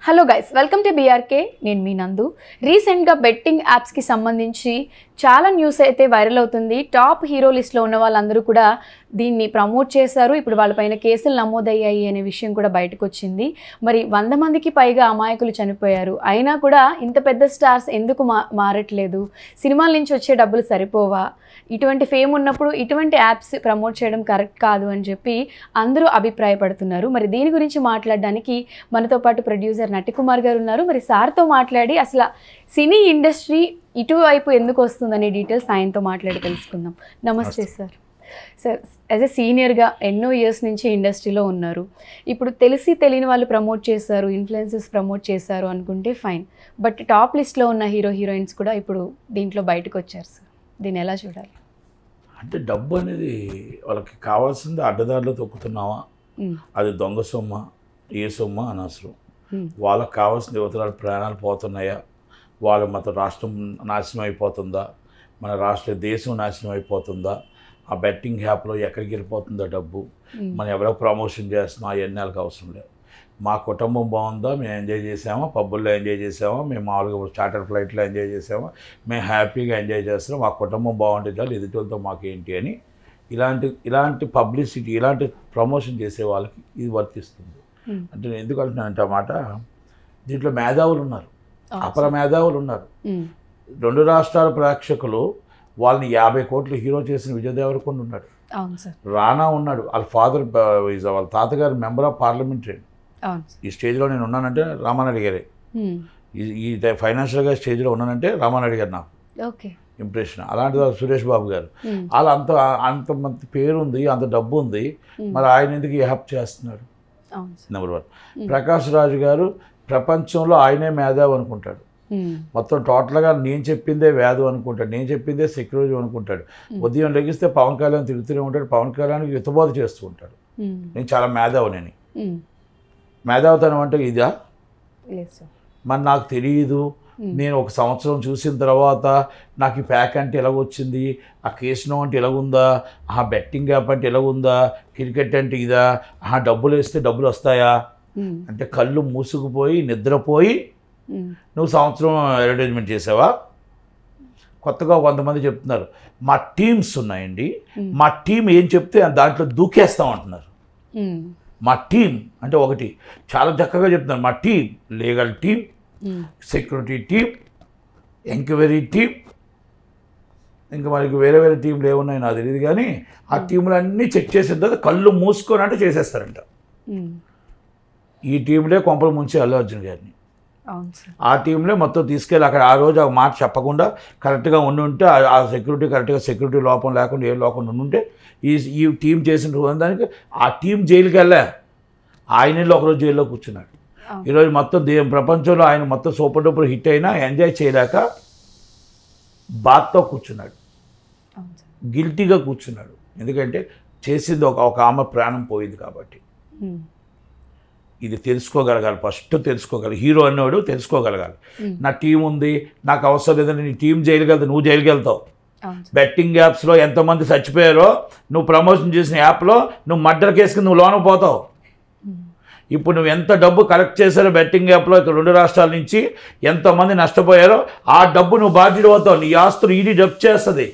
Hello guys, welcome to BRK. నేను మీ నందు. రీసెంట్గా బెట్టింగ్ యాప్స్కి సంబంధించి చాలా న్యూస్ అయితే వైరల్ అవుతుంది. టాప్ హీరో లిస్ట్లో ఉన్న వాళ్ళందరూ కూడా దీన్ని ప్రమోట్ చేశారు. ఇప్పుడు వాళ్ళపైన కేసులు నమోదయ్యాయి అనే విషయం కూడా బయటకు వచ్చింది. మరి 100 మందికి పైగా అమాయకులు చనిపోయారు. అయినా కూడా ఇంత పెద్ద స్టార్స్ ఎందుకు మారట్లేదు? సినిమాల నుంచి వచ్చే డబ్బులు సరిపోవా? ఇటువంటి ఫేమ్ ఉన్నప్పుడు ఇటువంటి యాప్స్ ప్రమోట్ చేయడం కరెక్ట్ కాదు అని చెప్పి అందరూ అభిప్రాయపడుతున్నారు. మరి దీని గురించి మాట్లాడడానికి మనతో పాటు ప్రొడ్యూసర్ నటికుమార్ గారు ఉన్నారు. మరి సార్తో మాట్లాడి అసలు సినీ ఇండస్ట్రీ ఇటువైపు ఎందుకు వస్తుందనే డీటెయిల్స్ ఆయనతో మాట్లాడి తెలుసుకుందాం. నమస్తే సార్. సార్, యాజ్ ఎ సీనియర్గా ఎన్నో ఇయర్స్ నుంచి ఇండస్ట్రీలో ఉన్నారు. ఇప్పుడు తెలిసి తెలియని వాళ్ళు ప్రమోట్ చేశారు, ఇన్ఫ్లుయెన్సర్స్ ప్రమోట్ చేశారు అనుకుంటే ఫైన్. బట్ టాప్ లిస్ట్లో ఉన్న హీరోయిన్స్ కూడా ఇప్పుడు దీంట్లో బయటకు వచ్చారు సార్. దీన్ని ఎలా చూడాలి? అంటే డబ్బు అనేది వాళ్ళకి కావాల్సింది అడ్డదారిలో తొక్కుతున్నావా, అది దొంగ సొమ్మ, ఏ సొమ్మ అనవసరం. వాళ్ళకి కావాల్సిన యువతరాలు ప్రాణాలు పోతున్నాయా, వాళ్ళ మత రాష్ట్రం నాశనం అయిపోతుందా, మన రాష్ట్ర దేశం నాశనం అయిపోతుందా, ఆ బెట్టింగ్ యాప్లో ఎక్కడికి వెళ్ళిపోతుందా డబ్బు, మనం ఎవరో ప్రమోషన్ చేస్తున్నాం, అవన్నీ వాళ్ళకి అవసరం లేదు. మా కుటుంబం బాగుందా, మేము ఎంజాయ్ చేసామా, పబ్బుల్లో ఎంజాయ్ చేసామా, మేము మామూలుగా చార్టర్ ఫ్లైట్లో ఎంజాయ్ చేసామా, మేము హ్యాపీగా ఎంజాయ్ చేస్తున్నాం, మా కుటుంబం బాగుంటే చాలు, ఎదుటితో మాకేంటి అని ఇలాంటి పబ్లిసిటీ, ఇలాంటి ప్రమోషన్ చేసే వాళ్ళకి ఇది వర్తిస్తుంది. అంటే నేను ఎందుకు అంటున్నానంటే అన్నమాట, దీంట్లో మేధావులు ఉన్నారు, అపర మేధావులు ఉన్నారు. 2 రాష్ట్రాల ప్రేక్షకులు వాళ్ళని 50 కోట్లు హీరో చేసిన విజయ్ దేవరకొండ ఉన్నాడు, రానా ఉన్నాడు, వాళ్ళ ఫాదర్ వాళ్ళ తాతగారు మెంబర్ ఆఫ్ పార్లమెంటరీ. ఈ స్టేజ్లో నేను ఉన్నానంటే రామానాయుడు గారే, ఈ ఫైనాన్షియల్గా స్టేజ్లో ఉన్నానంటే రామానాయుడు గారు నాకు ఇంప్రెషన్. అలాంటి సురేష్ బాబు గారు, వాళ్ళు అంత మంది పేరు ఉంది, అంత డబ్బు ఉంది, మరి ఆయన ఎందుకు హెల్ప్ చేస్తున్నాడు? నెంబర్ 1. ప్రకాష్ రాజు గారు ప్రపంచంలో ఆయనే మేధావు అనుకుంటాడు, మొత్తం టోటల్గా నేను చెప్పిందే వేదం అనుకుంటాడు, నేను చెప్పిందే సెక్యూరిటీ అనుకుంటాడు. ఉదయం లెగిస్తే పవన్ కళ్యాణ్ తిరుగుతూనే ఉంటాడు, పవన్ కళ్యాణ్కి యుతబోధ చేస్తూ ఉంటాడు, నేను చాలా మేధావునని. మేధావుతనం అంటే ఇదా? మరి నాకు తెలియదు, నేను 1 సంవత్సరం చూసిన తర్వాత నాకు ఈ ప్యాక్ అంటే ఎలాగొచ్చింది, ఆ కేసునో అంటే ఎలాగుందా, ఆ బెట్టింగ్ యాప్ అంటే ఎలాగుందా, క్రికెట్ అంటే ఇదా, డబ్బులు వేస్తే డబ్బులు వస్తాయా అంటే కళ్ళు మూసుకుపోయి నిద్రపోయి నువ్వు సంవత్సరం అడ్వర్టైజ్మెంట్ చేసావా? కొత్తగా కొంతమంది చెప్తున్నారు మా టీమ్స్ ఉన్నాయండి, మా టీం ఏం చెప్తే దాంట్లో దూకేస్తాం అంటున్నారు. మా టీం అంటే ఒకటి చాలా చక్కగా చెప్తున్నారు, మా team legal team, security team, enquiry team, ఇంకా మనకి వేరే వేరే టీంలు ఏమున్నాయి నాకు తెలియదు, కానీ ఆ టీంలన్నీ చెక్ చేసిన తర్వాత కళ్ళు మూసుకొని అంటే చేసేస్తారంట. ఈ టీంలే కొంపలు ముంచి అల్లు అర్జున్ గారిని, ఆ టీంలో మొత్తం తీసుకెళ్ళి అక్కడ ఆ రోజు ఆ మాట చెప్పకుండా కరెక్ట్గా ఉంటే, ఆ సెక్యూరిటీ కరెక్ట్గా సెక్యూరిటీ లోపం లేకుండా ఏ లోపం ఉంటే ఈ టీం చేసిన దానికి ఆ టీం జైలుకి వెళ్ళా, ఆయనలో ఒకరోజు జైల్లో కూర్చున్నాడు. ఈరోజు మొత్తం ప్రపంచంలో ఆయన మొత్తం సూపర్ డూపర్ హిట్ అయినా ఎంజాయ్ చేయలేక బాధతో కూర్చున్నాడు, గిల్టీగా కూర్చున్నాడు. ఎందుకంటే చేసింది ఒక ఆమె ప్రాణం పోయింది కాబట్టి. ఇది తెలుసుకోగలగాలి, ఫస్ట్ తెలుసుకోగలగాలి. హీరో అన్నవాడు తెలుసుకోగలగాలి, నా టీం ఉంది, నాకు అవసరం లేదని నీ టీం జైలుకి వెళ్తావు, నువ్వు జైలుకి వెళ్తావు. బెట్టింగ్ యాప్స్లో ఎంతమంది చచ్చిపోయారో నువ్వు ప్రమోషన్ చేసిన యాప్లో నువ్వు మర్డర్ కేసుకి నువ్వు లోన పోతావు. ఇప్పుడు నువ్వు ఎంత డబ్బు కలెక్ట్ చేశారో బెట్టింగ్ యాప్లో ఇక్కడ 2 రాష్ట్రాల నుంచి ఎంతమంది నష్టపోయారో ఆ డబ్బు నువ్వు బాధ్యుడు అవుతావు. నీ ఆస్తులు ఈడీ జప్తు చేస్తుంది,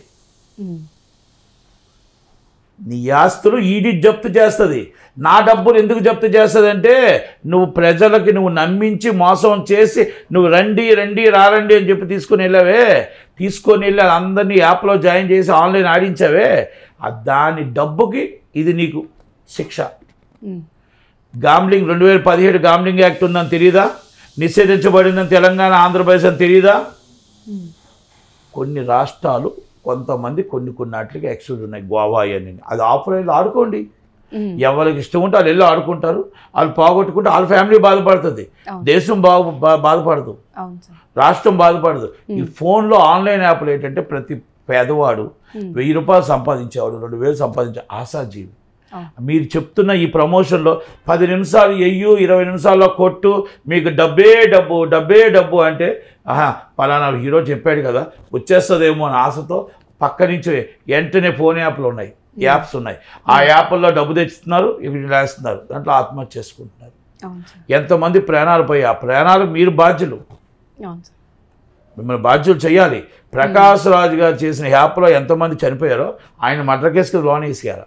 నీ ఆస్తులు ఈడీ జప్తు చేస్తుంది. నా డబ్బులు ఎందుకు జప్తు చేస్తుంది అంటే నువ్వు ప్రజలకి నువ్వు నమ్మించి మోసం చేసి నువ్వు రండి రారండి అని చెప్పి తీసుకొని వెళ్ళి అందరినీ యాప్లో జాయిన్ చేసి ఆన్లైన్ ఆడించావే, దాని డబ్బుకి ఇది నీకు శిక్ష. గాంబ్లింగ్ 2017 గాంబ్లింగ్ యాక్ట్ ఉందని తెలియదా? నిషేధించబడిందని తెలంగాణ, ఆంధ్రప్రదేశ్ అని తెలియదా? కొన్ని రాష్ట్రాలు కొంతమంది కొన్ని వాటికి ఎక్స్క్యూజ్ ఉన్నాయి, గోవా అని. అది ఆఫ్లైన్లో ఆడుకోండి, ఎవరికి ఇష్టం ఉంటే వాళ్ళు వెళ్ళి ఆడుకుంటారు, వాళ్ళు పోగొట్టుకుంటే వాళ్ళ ఫ్యామిలీ బాధపడుతుంది, దేశం బాధపడదు, రాష్ట్రం బాధపడదు. ఈ ఫోన్లో ఆన్లైన్ యాప్లు ఏంటంటే ప్రతి పేదవాడు 1000 రూపాయలు సంపాదించేవాడు, 2000 సంపాదించే ఆశాజీవి. మీరు చెప్తున్న ఈ ప్రమోషన్లో 10 నిమిషాలు 20 నిమిషాల్లో కొట్టు, మీకు డబ్బే డబ్బు అంటే పలానా హీరో చెప్పాడు కదా వచ్చేస్తుందేమో అని ఆశతో పక్క నుంచి వెంటనే ఫోన్ యాప్లు ఉన్నాయి, యాప్స్ ఉన్నాయి, ఆ యాప్ల్లో డబ్బు తెచ్చుతున్నారు, ఇవి వేస్తున్నారు, దాంట్లో ఆత్మహత్య చేసుకుంటున్నారు. అవును సార్. ఎంతమంది ప్రాణాలు పోయి ఆ ప్రాణాలు మీరు బాధ్యులు, అవును సార్. మిమ్మల్ని బాధ్యులు చేయాలి. ప్రకాష్ రాజ్ గారు చేసిన యాప్లో ఎంతమంది చనిపోయారో ఆయన మర్డర్ కేసుకి లోన్ వేసేయాలి.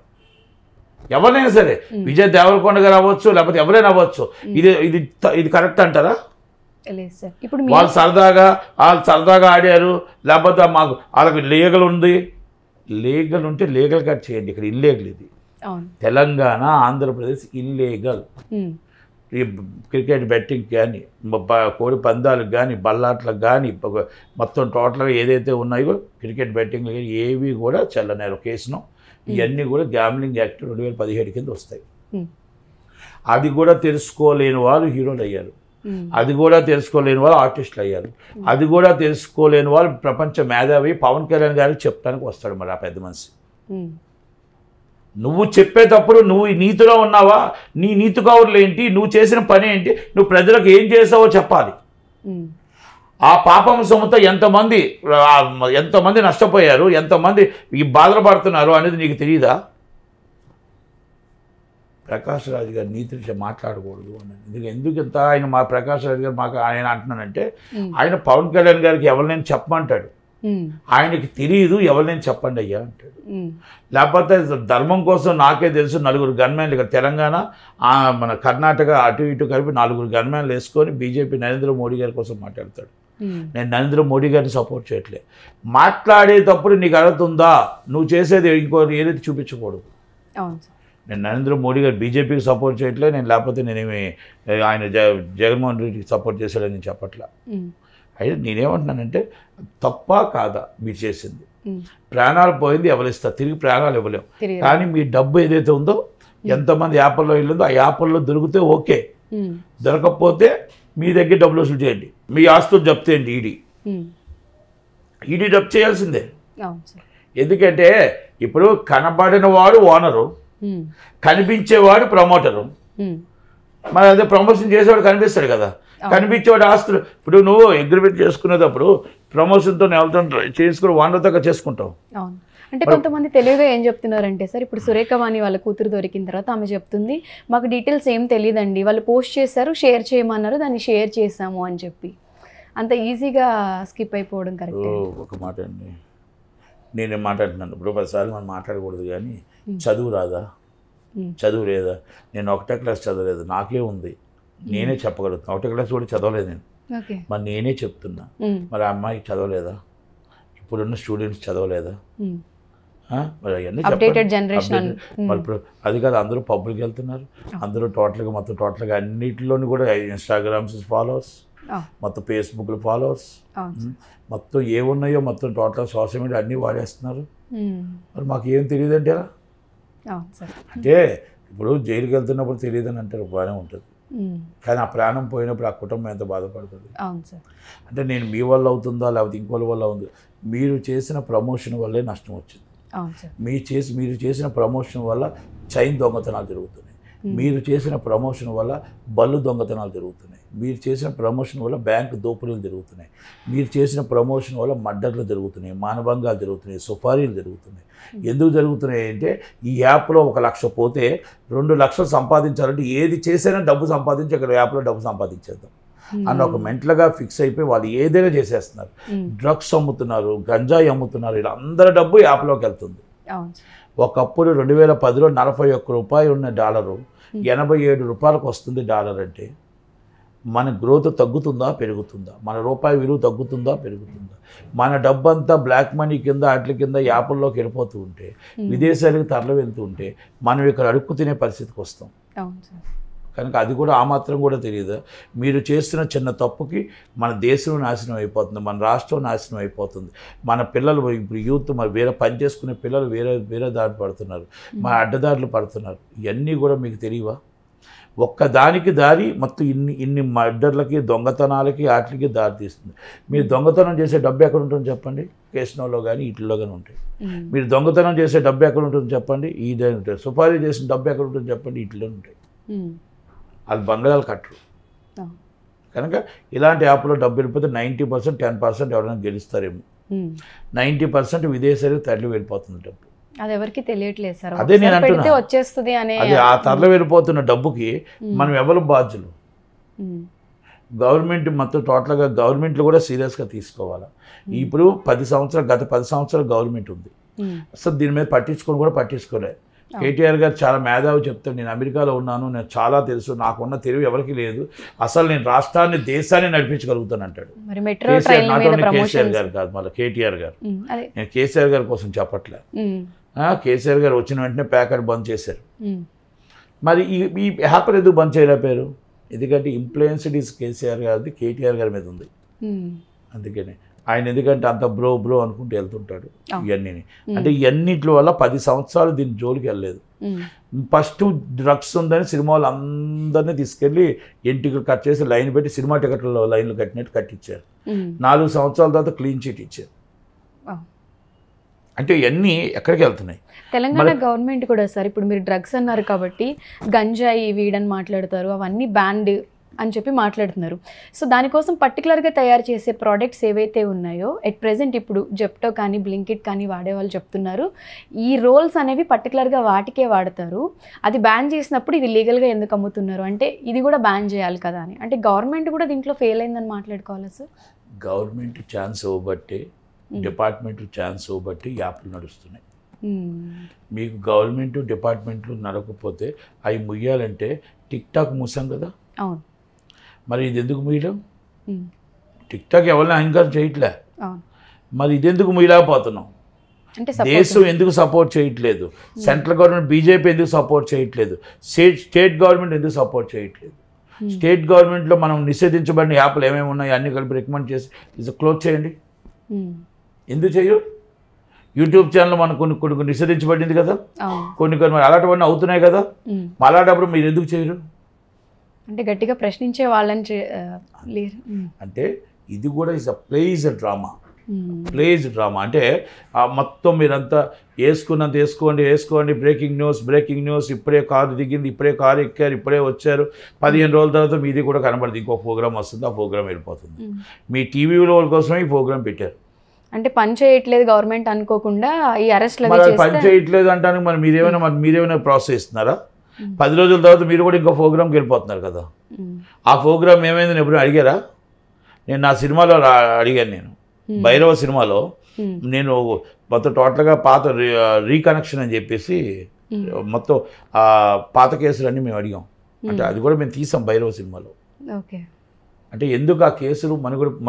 ఎవరైనా సరే, విజయ్ దేవరకొండ గారు అవ్వచ్చు, లేకపోతే ఎవరైనా అవ్వచ్చు. ఇది ఇది ఇది కరెక్ట్ అంటారా? లేదు సార్. ఇప్పుడు వాళ్ళు సరదాగా ఆడారు, లేకపోతే మాకు వాళ్ళకి లీగల్ ఉంది. లీగల్ ఉంటే లీగల్ కట్ చేయండి. ఇక్కడ ఇల్లీగల్ ఇది. తెలంగాణ, ఆంధ్రప్రదేశ్ ఇల్లీగల్. ఈ క్రికెట్ బెట్టింగ్ కానీ, కోడి పందాలకు కానీ, బల్లాట్లకు కానీ, మొత్తం టోటల్గా ఏదైతే ఉన్నాయో క్రికెట్ బెట్టింగ్లు కానీ ఏవి కూడా చెల్లనేరు కేసును. ఇవన్నీ కూడా గ్యామ్లింగ్ యాక్ట్ 2017 కింద వస్తాయి. అది కూడా తెలుసుకోలేని వాళ్ళు హీరోలు అయ్యారు, అది కూడా తెలుసుకోలేని వాళ్ళు ఆర్టిస్టులు అయ్యారు, అది కూడా తెలుసుకోలేని వాళ్ళు ప్రపంచ మేధావి పవన్ కళ్యాణ్ గారికి చెప్పడానికి వస్తాడు మరి ఆ పెద్ద మనిషి. నువ్వు చెప్పేటప్పుడు నువ్వు నీతిలో ఉన్నావా, నీ నీతి కౌరులు ఏంటి, నువ్వు చేసిన పని ఏంటి, నువ్వు ప్రజలకు ఏం చేసావో చెప్పాలి. ఆ పాపం సొమ్ముతో ఎంతమంది నష్టపోయారు, ఎంతమంది ఈ బాధలు పడుతున్నారు అనేది నీకు తెలియదా? ప్రకాష్ రాజ్ గారు నీతి విషయం మాట్లాడకూడదు అని ఎందుకు ఇంత ఆయన మా ప్రకాష్ రాజ్ గారు మాకు ఆయన అంటున్నానంటే, ఆయన పవన్ కళ్యాణ్ గారికి ఎవరినైనా చెప్పమంటాడు, ఆయనకి తెలియదు ఎవరినైనా చెప్పండి అయ్యా అంటాడు. లేకపోతే ధర్మం కోసం నాకే తెలుసు 4 గన్మ్యాన్లు ఇక్కడ తెలంగాణ మన కర్ణాటక అటు ఇటు కలిపి 4 గన్మ్యాన్లు వేసుకొని బీజేపీ నరేంద్ర మోడీ గారి కోసం మాట్లాడతాడు. నేను నరేంద్ర మోడీ గారిని సపోర్ట్ చేయట్లే. మాట్లాడేటప్పుడు నీకు అర్థవుతుందా, నువ్వు చేసేది ఇంకో ఏదైతే చూపించకూడదు. నేను నరేంద్ర మోడీ గారు బీజేపీకి సపోర్ట్ చేయట్లే, నేను లేకపోతే నేనేమి ఆయన జగన్మోహన్ రెడ్డికి సపోర్ట్ చేశాడని నేను చెప్పట్లా. అయితే నేనేమంటున్నానంటే, తప్ప కాదా మీరు చేసింది? ప్రాణాలు పోయింది ఎవరిస్తారు, తిరిగి ప్రాణాలు ఇవ్వలేము. కానీ మీ డబ్బు ఏదైతే ఉందో, ఎంతమంది యాప్ల్లో వెళ్ళిందో ఆ యాప్ల్లో దొరికితే ఓకే, దొరకకపోతే మీ దగ్గర డబ్బులు వసూలు చేయండి, మీ ఆస్తులు జప్తు చేయండి. ఈడీ జప్తు చేయాల్సిందే. ఎందుకంటే ఇప్పుడు కనబడిన వాడు ఓనరు, కనిపించేవాడు ప్రమోటరు. మరి అదే ప్రమోషన్ చేసేవాడు కనిపిస్తాడు కదా, కనిపించేవాడు ఆస్తులు. ఇప్పుడు నువ్వు అగ్రిమెంట్ చేసుకునేటప్పుడు ప్రమోషన్తో చేసుకుని ఓనర్తో చేసుకుంటావు. అంటే కొంతమంది తెలివిగా ఏం చెప్తున్నారంటే సార్, ఇప్పుడు సురేఖవాణి వాళ్ళ కూతురు దొరికిన తర్వాత ఆమె చెప్తుంది, మాకు డీటెయిల్స్ ఏం తెలియదండి, వాళ్ళు పోస్ట్ చేశారు, షేర్ చేయమన్నారు, దాన్ని షేర్ చేసాము అని చెప్పి అంత ఈజీగా స్కిప్ అయిపోవడం కరెక్ట్? ఒక మాట అండి, నేనేం మాట్లాడుతున్నాను ఇప్పుడు 10 సార్లు మనం మాట్లాడకూడదు, కానీ చదువు రాదా, చదువు లేదా? నేను 1వ క్లాస్ చదవలేదు, నాకే ఉంది, నేనే చెప్పగలుగుతాను. 1వ క్లాస్ కూడా చదవలేదు నేను, మరి నేనే చెప్తున్నా. మరి ఆ అమ్మాయికి చదవలేదా? ఇప్పుడున్న స్టూడెంట్స్ చదవలేదా? మరి అవన్నీ మరి ఇప్పుడు అది కాదు, అందరూ పబ్లిక్ వెళ్తున్నారు, అందరూ టోటల్గా అన్నిటిలోని కూడా ఇన్స్టాగ్రామ్స్ ఫాలోవర్స్, మొత్తం ఫేస్బుక్లో ఫాలోవర్స్, మొత్తం ఏమున్నాయో మొత్తం టోటల్ సోషల్ మీడియా అన్నీ వాడేస్తున్నారు. మరి మాకు ఏం తెలియదు అంటే ఎలా? అంటే ఇప్పుడు జైలుకి వెళ్తున్నప్పుడు తెలియదని అంటారు, బాగానే ఉంటుంది, కానీ ఆ ప్రాణం పోయినప్పుడు ఆ కుటుంబం ఎంత బాధపడుతుంది. అంటే నేను మీ వల్ల అవుతుందా లేకపోతే ఇంకోళ్ళ వల్ల ఉంది? మీరు చేసిన ప్రమోషన్ వల్లే నష్టం వచ్చింది. మీరు చేసిన ప్రమోషన్ వల్ల చైన్ దొంగతనాలు జరుగుతున్నాయి, మీరు చేసిన ప్రమోషన్ వల్ల బళ్ళు దొంగతనాలు జరుగుతున్నాయి, మీరు చేసిన ప్రమోషన్ వల్ల బ్యాంకు దోపిడీలు జరుగుతున్నాయి, మీరు చేసిన ప్రమోషన్ వల్ల మర్డర్లు జరుగుతున్నాయి, మానభంగాలు జరుగుతున్నాయి, సుపారీలు జరుగుతున్నాయి. ఎందుకు జరుగుతున్నాయి అంటే, ఈ యాప్లో 1 లక్ష పోతే 2 లక్షలు సంపాదించాలంటే ఏది చేసినా డబ్బు సంపాదించి అక్కడ యాప్లో డబ్బు సంపాదించేద్దాం అన్న ఒక మెంటల్గా ఫిక్స్ అయిపోయి వాళ్ళు ఏదైనా చేసేస్తున్నారు. డ్రగ్స్ అమ్ముతున్నారు, గంజాయి అమ్ముతున్నారు, ఇలా అందరి డబ్బు యాప్లోకి వెళ్తుంది. ఒకప్పుడు 2010లో 41 రూపాయలు ఉన్న డాలరు 87 రూపాయలకు వస్తుంది. డాలర్ అంటే మన గ్రోత్ తగ్గుతుందా పెరుగుతుందా? మన రూపాయి విలువ తగ్గుతుందా పెరుగుతుందా? మన డబ్బంతా బ్లాక్ మనీ కింద వాటి కింద యాప్ల్లోకి వెళ్ళిపోతూ ఉంటే, విదేశాలకు తరలి వెళ్తూ ఉంటే మనం ఇక్కడ అడుక్కు తినే పరిస్థితికి వస్తాం. కనుక అది కూడా ఆ మాత్రం కూడా తెలియదు. మీరు చేస్తున్న చిన్న తప్పుకి మన దేశం నాశనం అయిపోతుంది, మన రాష్ట్రం నాశనం అయిపోతుంది, మన పిల్లలు ఇప్పుడు యూత్ మరి వేరే పని చేసుకునే పిల్లలు వేరే దారి పడుతున్నారు, మన అడ్డదారులు పడుతున్నారు. ఇవన్నీ కూడా మీకు తెలియవా? ఒక్కదానికి దారి మొత్తం ఇన్ని మర్డర్లకి, దొంగతనాలకి, వాటికి దారి తీస్తుంది. మీరు దొంగతనం చేసే డబ్బు ఎక్కడ ఉంటుంది చెప్పండి? కేసినోలో కానీ వీటిల్లో కానీ ఉంటాయి. మీరు దొంగతనం చేసే డబ్బు ఎక్కడ ఉంటుంది చెప్పండి? ఇదే ఉంటాయి. సుపారీ చేసిన డబ్బు ఎక్కడ ఉంటుంది చెప్పండి? వీటిలో ఉంటాయి. వాళ్ళు బంగాళాలు కట్టరు. కనుక ఇలాంటి యాప్లో డబ్బు వెళ్ళిపోతే 90% 10% ఎవరైనా గెలుస్తారేమో, 90% విదేశాలకు తరలి వెళ్ళిపోతుంది డబ్బు. అది ఎవరికి తెలియట్లేదు సార్. అదే నేను ఒకసారి పెడితే అంటున్నా. వచ్చేస్తుంది అనే అది ఆ తరలి వెళ్ళిపోతున్న డబ్బుకి మనం ఎవరు బాధ్యులు? గవర్నమెంట్ మొత్తం టోటల్గా గవర్నమెంట్లు కూడా సీరియస్గా తీసుకోవాలి. ఇప్పుడు 10 సంవత్సరాలు గత 10 సంవత్సరాలు గవర్నమెంట్ ఉంది, అసలు దీని మీద పట్టించుకోలే. కేటీఆర్ గారు చాలా మేధావి చెప్తాడు, నేను అమెరికాలో ఉన్నాను, నేను చాలా తెలుసు, నాకున్న తెలివి ఎవరికి లేదు, అసలు నేను రాష్ట్రాన్ని దేశాన్ని నడిపించగలుగుతాను అంటాడు. కేసీఆర్ గారు కాదు, మళ్ళీ కేటీఆర్ గారు. నేను కేసీఆర్ గారి కోసం చెప్పట్లే. కేసీఆర్ గారు వచ్చిన వెంటనే ప్యాకెట్ బంద్ చేశారు. మరి ఈ హ్యాపర్ ఎందుకు బంద్ చేయలేపారు? ఎందుకంటే ఇన్ఫ్లుయెన్స్డ్ ఈజ్ కేసీఆర్ గారిది కేటీఆర్ గారి మీద ఉంది. అందుకని ఆయన ఎందుకంటే అంత బ్రో అనుకుంటూ వెళ్తుంటాడు ఇవన్నీ. అంటే ఇవన్నిటి వల్ల 10 సంవత్సరాలు దీని జోలికి వెళ్ళలేదు. ఫస్ట్ డ్రగ్స్ ఉందని సినిమా వాళ్ళు అందరినీ తీసుకెళ్ళి టికెట్ కట్ చేసి లైన్ పెట్టి సినిమా టికెట్లలో లైన్లు కట్టినట్టు కట్టించారు. 4 సంవత్సరాల తర్వాత క్లీన్ చిట్ ఇచ్చారు. అంటే ఇవన్నీ ఎక్కడికి వెళ్తున్నాయి? తెలంగాణ గవర్నమెంట్ కూడా సార్, ఇప్పుడు మీరు డ్రగ్స్ అన్నారు కాబట్టి గంజాయి వీడని మాట్లాడతారు, అవన్నీ బ్యాండ్ అని చెప్పి మాట్లాడుతున్నారు. సో దానికోసం పర్టికులర్గా తయారు చేసే ప్రోడక్ట్స్ ఏవైతే ఉన్నాయో ఎట్ ప్రెజెంట్ ఇప్పుడు జెప్టో కానీ బ్లింకిట్ కానీ వాడేవాళ్ళు చెప్తున్నారు ఈ రోల్స్ అనేవి పర్టికులర్గా వాటికే వాడతారు. అది బ్యాన్ చేసినప్పుడు ఇవి లీగల్గా ఎందుకు అమ్ముతున్నారు అంటే ఇది కూడా బ్యాన్ చేయాలి కదా అని. అంటే గవర్నమెంట్ కూడా దీంట్లో ఫెయిల్ అయిందని మాట్లాడుకోవాలి సార్. గవర్నమెంట్ ఛాన్స్ ఇవ్వబట్టి, డిపార్ట్మెంట్ ఛాన్స్ ఇవ్వబట్టి యాప్లు నడుస్తున్నాయి. మీకు గవర్నమెంట్ డిపార్ట్మెంట్లు నడకపోతే అవి ముయ్యాలంటే టిక్ టాక్ మూసాం కదా. అవును. మరి ఇది ఎందుకు ముయ్యడం? టిక్ టాక్ ఎవరిని అహంకారం చేయట్లే. మరి ఇది ఎందుకు ముయ్యలేకపోతున్నాం? దేశం ఎందుకు సపోర్ట్ చేయట్లేదు? సెంట్రల్ గవర్నమెంట్ బీజేపీ ఎందుకు సపోర్ట్ చేయట్లేదు? స్టేట్ గవర్నమెంట్ ఎందుకు సపోర్ట్ చేయట్లేదు? స్టేట్ గవర్నమెంట్లో మనం నిషేధించబడిన యాప్లు ఏమేమి ఉన్నాయి అన్ని కలిపి రికమెండ్ చేసి ఇది క్లోజ్ చేయండి. ఎందుకు చేయు? యూట్యూబ్ ఛానల్ మనం కొన్ని నిషేధించబడింది కదా, కొన్ని మరి అలాంటివన్నీ అవుతున్నాయి కదా. అలాంటప్పుడు మీరు ఎందుకు చేయరు? అంటే గట్టిగా ప్రశ్నించే వాళ్ళని అంటే ఇది కూడా ఇస్ ప్లేజ్ డ్రామా. అంటే మొత్తం మీరంతా వేసుకున్నంత వేసుకోండి. బ్రేకింగ్ న్యూస్, ఇప్పుడే కారు దిగింది, ఇప్పుడే కారు ఎక్కారు, ఇప్పుడే వచ్చారు. 15 రోజుల తర్వాత మీది కూడా కనబడదు, ఇంకో ప్రోగ్రామ్ వస్తుంది, ఆ ప్రోగ్రామ్ వెళ్ళిపోతుంది. మీ టీవీలో కోసమే ఈ ప్రోగ్రామ్ పెట్టారు. అంటే పని చేయట్లేదు గవర్నమెంట్ అనుకోకుండా ఈ అరెస్ట్ పని చేయట్లేదు అంటానికి మరి మీరేమైనా ప్రోత్సహిస్తున్నారా? 10 రోజుల తర్వాత మీరు కూడా ఇంకో ప్రోగ్రామ్కి వెళ్ళిపోతున్నారు కదా. ఆ ప్రోగ్రామ్ ఏమైందని ఎప్పుడు అడిగారా? నేను నా సినిమాలో అడిగాను. నేను భైరవ సినిమాలో నేను మొత్తం టోటల్గా పాత రీకనెక్షన్ అని చెప్పేసి మొత్తం పాత కేసులన్నీ మేము అడిగాం. అంటే అది కూడా మేము తీసాం భైరవ సినిమాలో. అంటే ఎందుకు ఆ కేసులు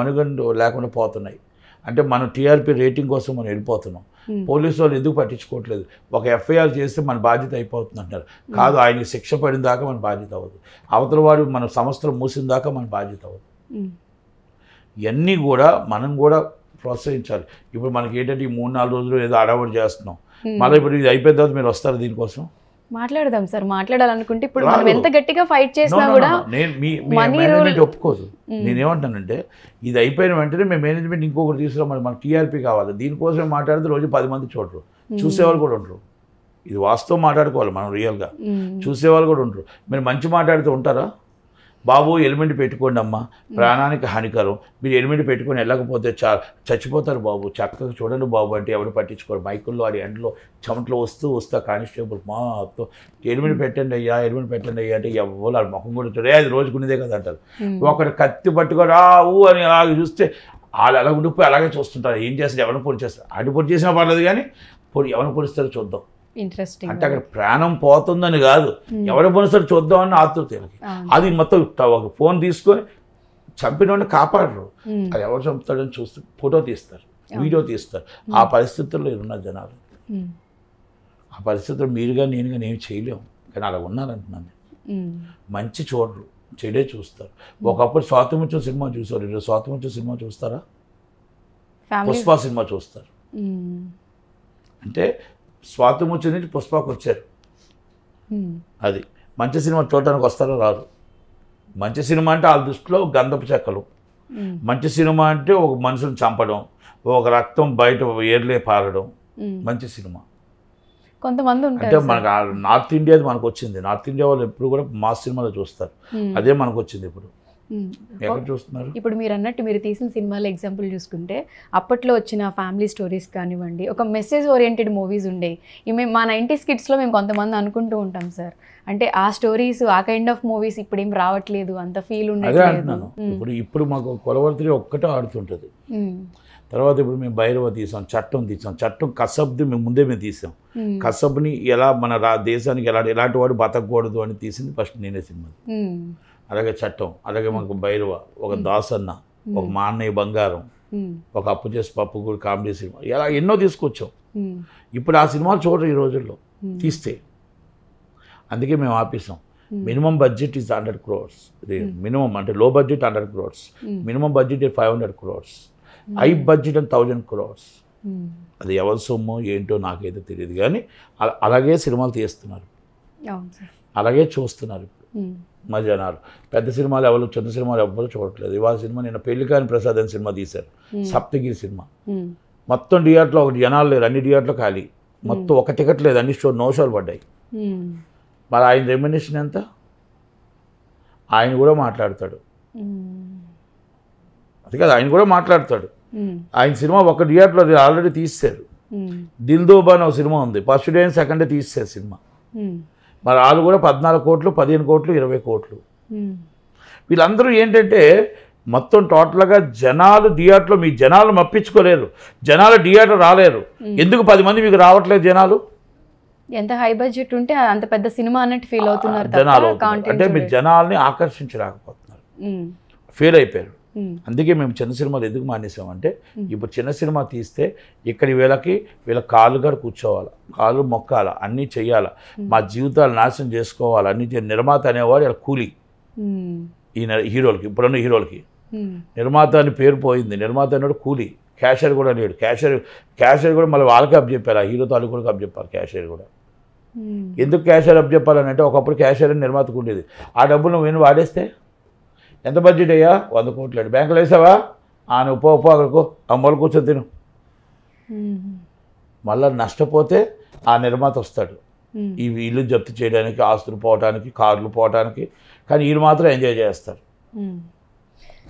మనుగడ లేకుండా పోతున్నాయి అంటే మనం టీఆర్పీ రేటింగ్ కోసం మనం వెళ్ళిపోతున్నాం. పోలీసు వాళ్ళు ఎందుకు పట్టించుకోవట్లేదు? ఒక ఎఫ్ఐఆర్ చేస్తే మన బాధ్యత అయిపోతుంది అంటారు. కాదు, ఆయనకి శిక్ష పడిన దాకా మన బాధ్యత అవ్వదు. అవతల వాడు మన సంస్థలు మూసిన దాకా మన బాధ్యత అవ్వదు. ఇవన్నీ కూడా మనం కూడా ప్రోత్సహించాలి. ఇప్పుడు మనకి ఏంటంటే ఈ 3-4 రోజులు ఏదో అడవడి చేస్తున్నాం. మళ్ళీ ఇప్పుడు ఇది అయిపోయిన తర్వాత మీరు వస్తారు దీనికోసం మాట్లాడదాం సార్. మాట్లాడాలనుకుంటే ఇప్పుడు మనం ఎంత గట్టిగా ఫైట్ చేసినా కూడా మేనేజ్మెంట్ ఒప్పుకోదు. నేనేమంటానంటే ఇది అయిపోయిన వెంటనే మేము మేనేజ్మెంట్ ఇంకొకటి తీసుకురామని మనకు టీఆర్పీ కావాలి. దీనికోసం మాట్లాడితే రోజు 10 మంది చూడరు, చూసేవాళ్ళు కూడా ఉండరు. ఇది వాస్తవం మాట్లాడుకోవాలి మనం రియల్గా. చూసేవాళ్ళు కూడా ఉండరు. మీరు మంచి మాట్లాడుతూ ఉంటారా? బాబు హెల్మెట్ పెట్టుకోండి అమ్మా, ప్రాణానికి హానికరం, మీరు హెల్మెట్ పెట్టుకొని వెళ్ళకపోతే చచ్చిపోతారు బాబు, చక్కగా చూడండి బాబు అంటే ఎవరు పట్టించుకోరు. మైకుల్లో ఆడి ఎండలో చెమటలో వస్తా కానిస్టేబుల్ మొత్తం హెల్మెట్ పెట్టండి అయ్యా అంటే ఎవరు ఆడి ముఖం కూడా చూడే అది రోజుకునేదే కదా అంటారు. ఒకటి కత్తి పట్టుకొని అని అలాగే చూస్తే వాళ్ళు అలా ఉండిపోయి అలాగే చూస్తుంటారు. ఏం చేస్తారు? ఎవరిని పొడి చేస్తారు? అటు పొడి చేసినా పర్లేదు కానీ ఎవరిని పొడిస్తారో చూద్దాం. ఇంట్రెస్టింగ్. అంటే అక్కడ ప్రాణం పోతుందని కాదు, ఎవరు పొనిస్తారో చూద్దామని ఆతృత. అది మొత్తం ఒక ఫోన్ తీసుకొని చంపిన వాడిని కాపాడరు. అది ఎవరు చంపుతాడని చూస్తే ఫోటో తీస్తారు, వీడియో తీస్తారు. ఆ పరిస్థితుల్లో ఉన్న జనాలు, ఆ పరిస్థితుల్లో మీరుగా నేనుగా నేను చేయలేము. కానీ అలా ఉన్నారంటున్నాను. మంచి చూడరు, చెడే చూస్తారు. ఒకప్పుడు స్వాతంత్ర్యం సినిమా చూసారు, ఈరోజు స్వాతంత్ర్యం సినిమా చూస్తారా? పుష్ప సినిమా చూస్తారు. అంటే స్వాతంత్ర్యం నుంచి పుష్పకు వచ్చారు. అది మంచి సినిమా చూడటానికి వస్తారో రారు. మంచి సినిమా అంటే వాళ్ళ దృష్టిలో గంధపు చెక్కలు. మంచి సినిమా అంటే ఒక మనుషులను చంపడం, ఒక రక్తం బయట ఏర్లే పారడం మంచి సినిమా. కొంతమంది అంటే మనకు నార్త్ ఇండియాది మనకు వచ్చింది. నార్త్ ఇండియా వాళ్ళు ఎప్పుడు కూడా మాస్ సినిమాలో చూస్తారు. అదే మనకు వచ్చింది ఇప్పుడు. ఎక్కడ చూస్తున్నారు? ఇప్పుడు మీరు అన్నట్టు మీరు తీసిన సినిమాల ఎగ్జాంపుల్ చూసుకుంటే అప్పట్లో వచ్చిన ఫ్యామిలీ స్టోరీస్ కానివ్వండి, ఒక మెసేజ్ ఓరియంటెడ్ మూవీస్ ఉండేవి. మేము మా 90s కిడ్స్లో మేము కొంతమంది అనుకుంటూ ఉంటాం సార్, అంటే ఆ స్టోరీస్ ఆ కైండ్ ఆఫ్ మూవీస్ ఇప్పుడు ఏం రావట్లేదు, అంత ఫీల్ అదే అంటున్నాను. ఇప్పుడు మాకు కొలవర్తి ఒక్కటే ఆడుతుంటుంది. తర్వాత ఇప్పుడు మేము భైరవ తీసాం, చట్టం తీసాం. చట్టం కసబ్ది మేము తీసాం. కసబ్ని ఎలా మన దేశానికి ఎలాంటి వాడు బతకూడదు అని తీసింది ఫస్ట్ నేనే సినిమా. అలాగే చట్టం, అలాగే మాకు భైరవ, ఒక దాసన్న, ఒక మా అన్నయ్య బంగారం, ఒక అప్పు చేసి పప్పు కూడా కామెడీ సినిమా, ఇలా ఎన్నో తీసుకొచ్చాం. ఇప్పుడు ఆ సినిమాలు చూడరు ఈ రోజుల్లో తీస్తే. అందుకే మేము ఆపేసాం. Minimum budget is 100 crores. Minimum అంటే low budget 100 crores, minimum budget 500 crores, high budget అని 1000 crores. అది ఎవరి సొమ్ము ఏంటో నాకైతే తెలియదు, కానీ అలాగే సినిమాలు తీస్తున్నారు, అలాగే చూస్తున్నారు ఇప్పుడు మా జనాలు. పెద్ద సినిమాలు ఎవరు, చిన్న సినిమాలు ఎవరు చూడట్లేదు. ఇవాళ సినిమా నిన్న పెళ్లికాని ప్రసాద్ అని సినిమా తీశారు, సప్తగిరి సినిమా. మొత్తం థియేటర్లో ఒకటి జనాలు లేరు, అన్ని థియేటర్లో ఖాళీ, మొత్తం ఒక టికెట్ లేదు, అన్ని నో షోలు పడ్డాయి. మరి ఆయన రెమ్యునరేషన్ ఎంత? ఆయన కూడా మాట్లాడతాడు, అది కాదు, ఆయన కూడా మాట్లాడతాడు. ఆయన సినిమా ఒక థియేటర్లో ఆల్రెడీ తీశారు. దిల్ దోబా అని ఒక సినిమా ఉంది, first day and second day తీశారు సినిమా. మరి వాళ్ళు కూడా 14 కోట్లు, 15 కోట్లు, 20 కోట్లు. వీళ్ళందరూ ఏంటంటే మొత్తం టోటల్గా జనాలు థియేటర్లో, మీ జనాలు మప్పించుకోలేరు, జనాలు థియేటర్ రాలేరు. ఎందుకు 10 మంది మీకు రావట్లేదు జనాలు? ఎంత హై బడ్జెట్ ఉంటే అంత పెద్ద సినిమా అన్నట్టు ఫీల్ అవుతున్నారు జనాలు. అంటే మీ జనాల్ని ఆకర్షించలేకపోతున్నారు, ఫెయిల్ అయిపోయారు. అందుకే మేము చిన్న సినిమాలు ఎందుకు మానేసామంటే, ఇప్పుడు చిన్న సినిమా తీస్తే ఇక్కడి వీళ్ళ కాళ్ళు గారు కూర్చోవాలి, కాళ్ళు మొక్కాల, అన్నీ చెయ్యాలి, మా జీవితాలు నాశనం చేసుకోవాలి, అన్నీ నిర్మాత అనేవాడు ఇలా కూలీ. ఈ హీరోలకి, ఇప్పుడున్న హీరోలకి నిర్మాత అని పేరు పోయింది. నిర్మాత అనేవాడు కూలీ, క్యాషియర్ కూడా లేడు. క్యాషియర్ కూడా మళ్ళీ వాళ్ళకే అప్పచెప్పారు, ఆ హీరో తాలూకు కూడా అప్పచెప్పారు క్యాషియర్ కూడా. ఎందుకు క్యాషియర్ అప్పచెప్పాలని అంటే, ఒకప్పుడు క్యాషియర్ అని నిర్మాతకు ఉండేది. ఆ డబ్బులు నువ్వు వాడేస్తే ఎంత బడ్జెట్ అయ్యా? 100 కోట్లు. బ్యాంకులో వేసావా? నువ్వు ఉప్పు అక్కడికో అమ్మలు కూర్చొని తిను. మళ్ళీ నష్టపోతే ఆ నిర్మాత వస్తాడు ఈ ఇల్లు జప్తు చేయడానికి, ఆస్తులు పోవడానికి, కార్లు పోవడానికి, కానీ వీళ్ళు మాత్రం ఎంజాయ్ చేస్తారు.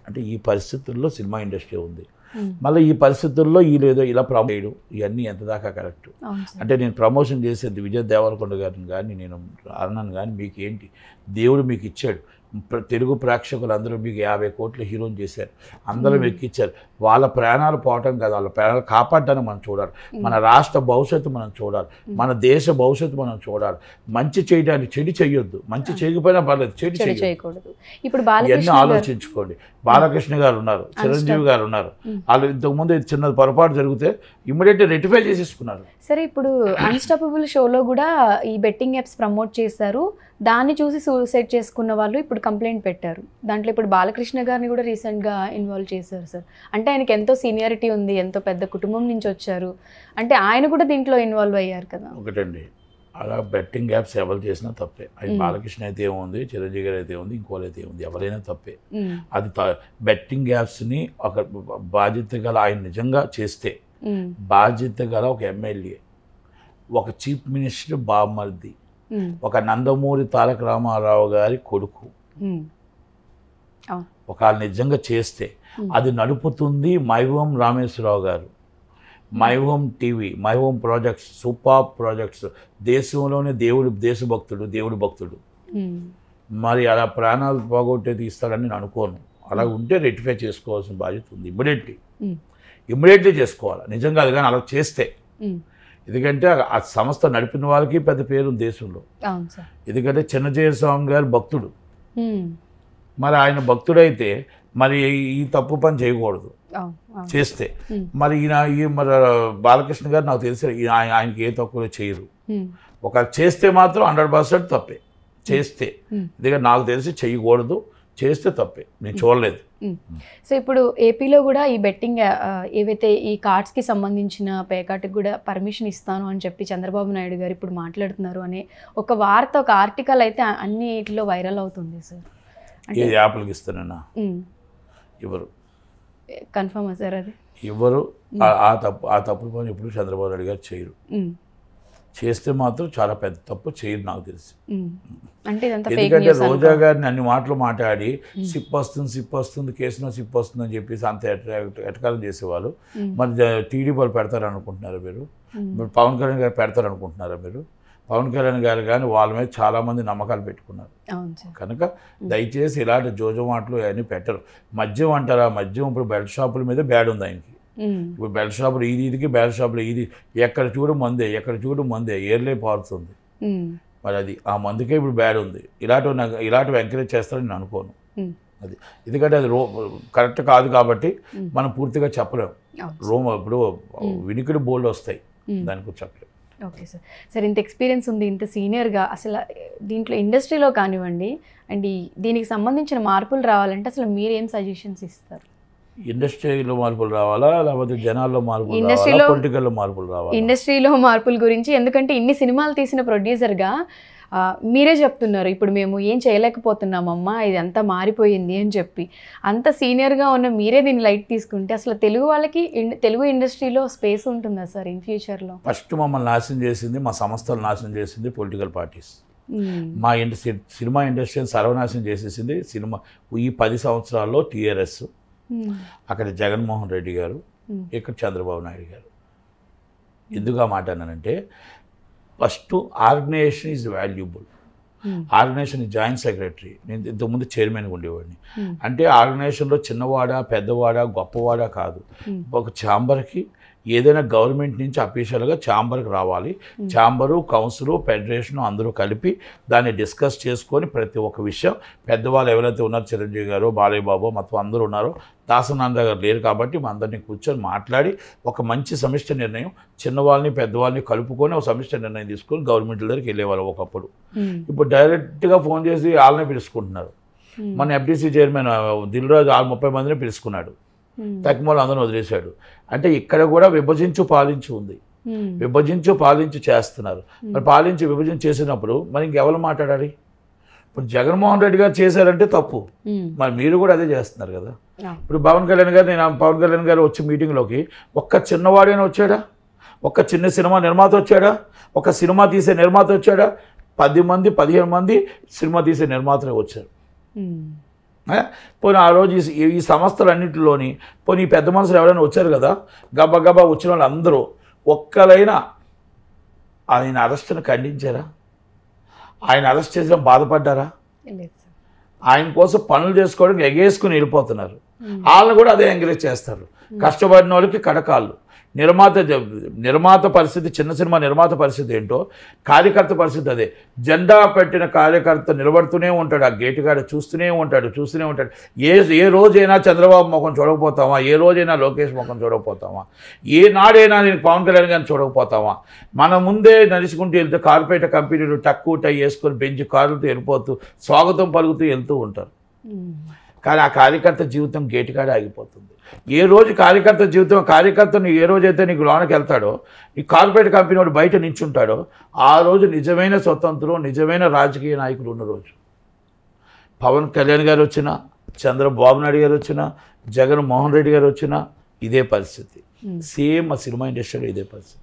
అంటే ఈ పరిస్థితుల్లో సినిమా ఇండస్ట్రీ ఉంది. మళ్ళీ ఈ పరిస్థితుల్లో వీళ్ళు ఏదో ఇలా ప్రమోట్ చేయడం, ఇవన్నీ ఎంత దాకా కరెక్ట్? అంటే నేను ప్రమోషన్ చేసేది విజయ్ దేవరకొండ గారిని కానీ, నేను అన్నాను కానీ, మీకు ఏంటి, దేవుడు మీకు ఇచ్చాడు, తెలుగు ప్రేక్షకులందరూ మీకు 50 కోట్లు హీరోని చేశారు, అందరూ ఎక్కిచ్చారు. వాళ్ళ ప్రాణాలు పోవటం కాదు, వాళ్ళ ప్రాణాలు కాపాడడానికి మనం చూడాలి, మన రాష్ట్ర భవిష్యత్తు మనం చూడాలి, మన దేశ భవిష్యత్తు మనం చూడాలి. మంచి చేయడానికి చెడు చేయొద్దు, మంచి చేయకపోయినా పర్లేదు, చెడు చేయకూడదు. ఇప్పుడు ఇవన్నీ ఆలోచించుకోండి. బాలకృష్ణ గారు ఉన్నారు, చిరంజీవి గారు ఉన్నారు, వాళ్ళు ఇంతకుముందు చిన్న పొరపాటు జరిగితే ఇమ్మీడియట్గా రెక్టిఫై చేసేసుకున్నారు. సరే, ఇప్పుడు అన్స్టాపబుల్ షోలో కూడా ఈ బెట్టింగ్ యాప్స్ ప్రమోట్ చేశారు, దాన్ని చూసి సూసైడ్ చేసుకున్న వాళ్ళు ఇప్పుడు కంప్లైంట్ పెట్టారు. దాంట్లో ఇప్పుడు బాలకృష్ణ గారిని కూడా రీసెంట్గా ఇన్వాల్వ్ చేశారు సార్. అంటే ఆయనకి ఎంతో సీనియారిటీ ఉంది, ఎంతో పెద్ద కుటుంబం నుంచి వచ్చారు, అంటే ఆయన కూడా దీంట్లో ఇన్వాల్వ్ అయ్యారు కదా. ఒకటండి, అలా బెట్టింగ్ యాప్స్ ఎవరు చేసినా తప్పే. అది బాలకృష్ణ అయితే ఏముంది, చిరంజీవి గారు అయితే ఉంది, ఇంకోలైతే ఏముంది, ఎవరైనా తప్పే. అది బెట్టింగ్ యాప్స్ని ఒక బాధ్యత గల ఆయన నిజంగా చేస్తే, బాధ్యత గల ఒక ఎమ్మెల్యే, ఒక చీఫ్ మినిస్టర్ బామ్మర్ది, ఒక నందమూరి తారక రామారావు గారి కొడుకు, ఒక నిజంగా చేస్తే అది నడుపుతుంది మై హోమ్ రామేశ్వరరావు గారు, my home TV, my home projects, super projects. దేశంలోనే దేవుడు భక్తుడు. మరి అలా ప్రాణాలు పోగొట్టేది ఇస్తాడని నేను అనుకోను. అలా ఉంటే రెక్టిఫై చేసుకోవాల్సిన బాధ్యత ఉంది. ఇమ్మీడియట్లీ చేసుకోవాలి నిజంగా. అది కానీ అలా చేస్తే, ఎందుకంటే ఆ సంస్థ నడిపిన వాళ్ళకి పెద్ద పేరు దేశంలో. ఎందుకంటే చిన్నజయస్వామి గారు భక్తుడు, మరి ఆయన భక్తుడైతే మరి ఈ తప్పు పని చేయకూడదు చేస్తే. మరి మరి బాలకృష్ణ గారు నాకు తెలిసి ఆయనకి ఏ తక్కువ చేయరు. ఒక చేస్తే మాత్రం 100% తప్పే చేస్తే, ఎందుకంటే నాకు తెలిసి చేయకూడదు, చేస్తే తప్పే, నేను చూడలేదు. సో ఇప్పుడు ఏపీలో కూడా ఈ బెట్టింగ్ ఏవైతే ఈ కార్డ్స్కి సంబంధించిన పేకాటికి కూడా పర్మిషన్ ఇస్తాను అని చెప్పి చంద్రబాబు నాయుడు గారు ఇప్పుడు మాట్లాడుతున్నారు అనే ఒక వార్త, ఒక ఆర్టికల్ అయితే అన్నిటిలో వైరల్ అవుతుంది సార్. ఏ యాప్లకి ఇస్తానన్నా ఎవరు కన్ఫర్మా సార్? అది ఎవరు ఆ తప్పు పని ఎప్పుడు చంద్రబాబు నాయుడు గారు చేయరు. చేస్తే మాత్రం చాలా పెద్ద తప్పు చేయరు నాకు తెలిసి. అంటే ఎందుకంటే రోజా గారిని అన్ని మాటలు మాట్లాడి సిప్ వస్తుంది కేసులో సిప్ వస్తుంది అని చెప్పేసి అంత ఎటకాలం చేసేవాళ్ళు. మరి టీడీపీ వాళ్ళు పెడతారనుకుంటున్నారా మీరు? పవన్ కళ్యాణ్ గారు పెడతారనుకుంటున్నారా మీరు? పవన్ కళ్యాణ్ గారు కానీ వాళ్ళ మీద చాలామంది నమ్మకాలు పెట్టుకున్నారు. కనుక దయచేసి ఇలాంటి జోజో మాటలు అవన్నీ పెట్టరు. మద్యం అంటారా, మద్యం ఇప్పుడు బెల్ట్ షాపుల మీద బ్యాడ్ ఉంది ఆయనకి. ఇప్పుడు బెల్ట్ షాపులు ఈదికి బెల్ట్ షాపులు ఈది ఎక్కడ చూడు మందే ఏర్లే పారుతుంది. మరి అది ఆ మందుకే ఇప్పుడు బ్యాడ్ ఉంది. ఇలాంటివి ఎంకరేజ్ చేస్తారని నేను అనుకోను. అది ఎందుకంటే అది కరెక్ట్ కాదు కాబట్టి మనం పూర్తిగా చెప్పలేము. ఇప్పుడు వినికిడి బోల్డ్ వస్తాయి, దాని గురించి చెప్పలేము. Okay sir. సార్ ఇంత ఎక్స్పీరియన్స్ ఉంది, ఇంత సీనియర్గా, అసలు దీంట్లో ఇండస్ట్రీలో కానివ్వండి అండ్ దీనికి సంబంధించిన మార్పులు రావాలంటే అసలు మీరు ఏం సజెషన్స్ ఇస్తారు? ఇండస్ట్రీలో మార్పులు రావాలా, లేకపోతే జనాల్లో మార్పులు రావాలా, పొలిటికల్లో మార్పులు రావాలా? ఇండస్ట్రీలో మార్పుల గురించి, ఎందుకంటే ఇన్ని సినిమాలు తీసిన ప్రొడ్యూసర్గా మీరే చెప్తున్నారు ఇప్పుడు మేము ఏం చేయలేకపోతున్నామమ్మా, ఇది అంతా మారిపోయింది అని చెప్పి. అంత సీనియర్గా ఉన్న మీరే దీన్ని లైట్ తీసుకుంటే అసలు తెలుగు వాళ్ళకి తెలుగు ఇండస్ట్రీలో స్పేస్ ఉంటుందా సార్ ఇన్ ఫ్యూచర్లో? ఫస్ట్ మమ్మల్ని నాశనం చేసింది, మా సంస్థలు నాశనం చేసింది పొలిటికల్ పార్టీస్. మా సినిమా ఇండస్ట్రీని సర్వనాశనం చేసేసింది ఈ 10 సంవత్సరాల్లో టీఆర్ఎస్, అక్కడ జగన్మోహన్ రెడ్డి గారు, ఇక్కడ చంద్రబాబు నాయుడు గారు. ఎందుకు ఆ మాట అన్నానంటే, first organization is valuable. Organization joint secretary, నేను ఇంతకుముందు చైర్మన్గా ఉండేవాడిని. అంటే ఆర్గనైజేషన్లో చిన్నవాడా పెద్దవాడా గొప్పవాడా కాదు, ఒక ఛాంబర్కి ఏదైనా గవర్నమెంట్ నుంచి అఫీషియల్గా ఛాంబర్కి రావాలి. ఛాంబరు, కౌన్సిలు, ఫెడరేషను అందరూ కలిపి దాన్ని డిస్కస్ చేసుకొని ప్రతి ఒక్క విషయం, పెద్దవాళ్ళు ఎవరైతే ఉన్నారో చిరంజీవి గారు, బాలయ్య బాబు మొత్తం అందరూ ఉన్నారో, దాసనారాయణ గారు లేరు కాబట్టి మా అందరినీ కూర్చొని మాట్లాడి ఒక మంచి సమిష్టి నిర్ణయం, చిన్నవాళ్ళని పెద్దవాళ్ళని కలుపుకొని ఒక సమిష్టి నిర్ణయం తీసుకొని గవర్నమెంట్ దగ్గరికి వెళ్ళేవాళ్ళు ఒకప్పుడు. ఇప్పుడు డైరెక్ట్గా ఫోన్ చేసి వాళ్ళనే పిలుచుకుంటున్నారు. మన ఎఫ్డీసీ చైర్మన్ దిల్రాజు 30 మందిని పిలుచుకున్నాడు, తక్కువ అందరూ వదిలేశాడు. అంటే ఇక్కడ కూడా విభజించు పాలించు ఉంది, విభజించు పాలించు చేస్తున్నారు. మరి పాలించి విభజించి చేసినప్పుడు మరి ఇంకెవరు మాట్లాడాలి? ఇప్పుడు జగన్మోహన్ రెడ్డి గారు చేశారంటే తప్పు, మరి మీరు కూడా అదే చేస్తున్నారు కదా. ఇప్పుడు పవన్ కళ్యాణ్ గారు వచ్చి మీటింగ్లోకి ఒక్క చిన్నవాడైనా వచ్చాడా? ఒక్క చిన్న సినిమా నిర్మాత వచ్చాడా? ఒక సినిమా తీసే నిర్మాత వచ్చాడా? 10 మంది 15 మంది సినిమా తీసే నిర్మాతలే వచ్చారు. పోనీ ఆ రోజు ఈ సంస్థలన్నింటిలోని పోనీ పెద్ద మనుషులు ఎవరైనా వచ్చారు కదా, గబా వచ్చిన వాళ్ళు అందరూ ఒక్కలైనా ఆయన అరెస్ట్ని ఖండించారా? ఆయన అరెస్ట్ చేసిన బాధపడ్డారా? ఆయన కోసం పనులు చేసుకోవడానికి ఎగేసుకుని వెళ్ళిపోతున్నారు. వాళ్ళని కూడా అదే ఎంకరేజ్ చేస్తారు. కష్టపడిన వాళ్ళకి కడకాళ్ళు. నిర్మాత పరిస్థితి, చిన్న సినిమా నిర్మాత పరిస్థితి ఏంటో, కార్యకర్త పరిస్థితి అదే. జెండా పెట్టిన కార్యకర్త నిలబడుతూనే ఉంటాడు, ఆ గేటుగాడ చూస్తూనే ఉంటాడు. ఏ రోజైనా చంద్రబాబు ముఖం చూడకపోతామా? ఏ రోజైనా లోకేష్ ముఖం చూడకపోతామా? ఏ నాడైనా నేను పవన్ కళ్యాణ్ గారిని చూడకపోతామా? మన ముందే నడుచుకుంటూ వెళ్తే కార్పొరేట్ కంపెనీలు టక్కు టై వేసుకొని బెంచ్ కార్లతో వెళ్ళిపోతూ స్వాగతం పలుకుతూ వెళ్తూ ఉంటారు. కానీ ఆ కార్యకర్త జీవితం గేటుగాడ ఆగిపోతుంది. ఏ రోజు కార్యకర్తను ఏ రోజైతే నీకు లోనకి వెళ్తాడో, ఈ కార్పొరేట్ కంపెనీ వాడు బయట నించుంటాడో, ఆ రోజు నిజమైన స్వతంత్రం, నిజమైన రాజకీయ నాయకులు ఉన్న రోజు. పవన్ కళ్యాణ్ గారు వచ్చినా, చంద్రబాబు నాయుడు గారు వచ్చినా, జగన్మోహన్ రెడ్డి గారు వచ్చినా ఇదే పరిస్థితి. సేమ్ మా సినిమా ఇండస్ట్రీలో ఇదే పరిస్థితి.